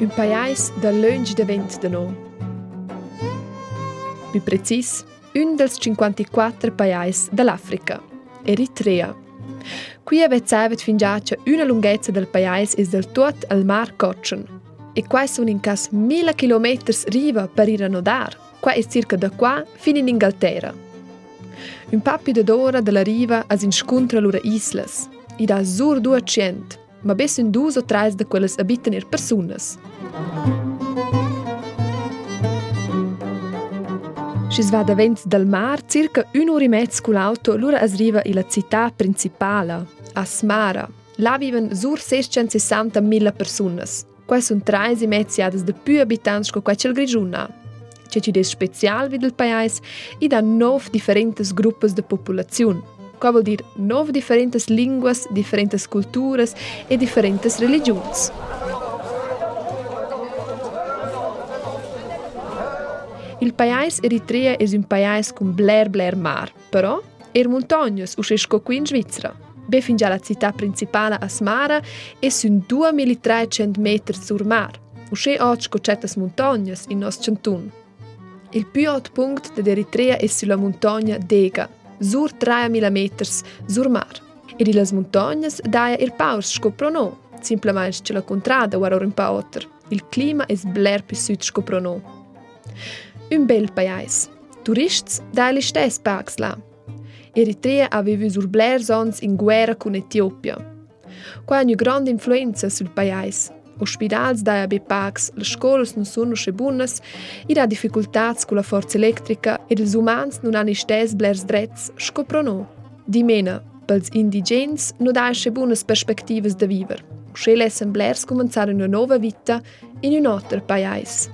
Un pajais da lunch da vent da no. Più precis, un dels 54 pajais dall'Africa, Eritrea. Qui avezzaivat fin già che una lunghezza del pajais es del tot al mar Cotchen. E quai sono in cas 1000 kilometers riva per ir a nodar. Qua è circa da qua fin in Inghilterra. Un papiu d'ora dalla riva as inscontra lura islas. I da sur 200, ma bes un 2 o 3 da quelles abitan ir personas. Si va da vent dal mar, circa un'ora e mezza con l'auto, lura as riva la città principale, Asmara. Là viven sur 660.000 personas. Quai sono 3,5 jadas de più abitanti che quai c'el Grigiun ha. C'è ci des special vid il pajais i da 9 differentes gruppas de popolazione. Qua vuol dire 9 differentes linguas, differentes culturas e differentes religions. Il pajais Eritrea è un pajais con bler mar, però montagne uscisco qui in Svizzera. Be fin già la città principale Asmara è su 2300 metri sul mar. Usce oggi con certe montagne in nos cantun. Il più alto punto dell'Eritrea è sulla montagna Dega, sur 3000 metri sul mar. E di le montagne daia il paus scoprono, semplicemente c'è la contrada o un po' oltre. Il clima è bler più sud scoprono. Un bel pajais. Turisti daia li stessi pax là. Eritrea aveva sur bler sons in guerra con Etiopia. Qua ha una grande influenza sul pajais. Ospedals daia be pax, le scuole non sono sche buonas, i da difficoltà con la forza elettrica ed els umans non hanno stes blers drets scoprono. Di mena, pels indigens non daia sche buonas perspectivas da viver. Sche lessen blers cominciare una nuova vita in un altro pajais.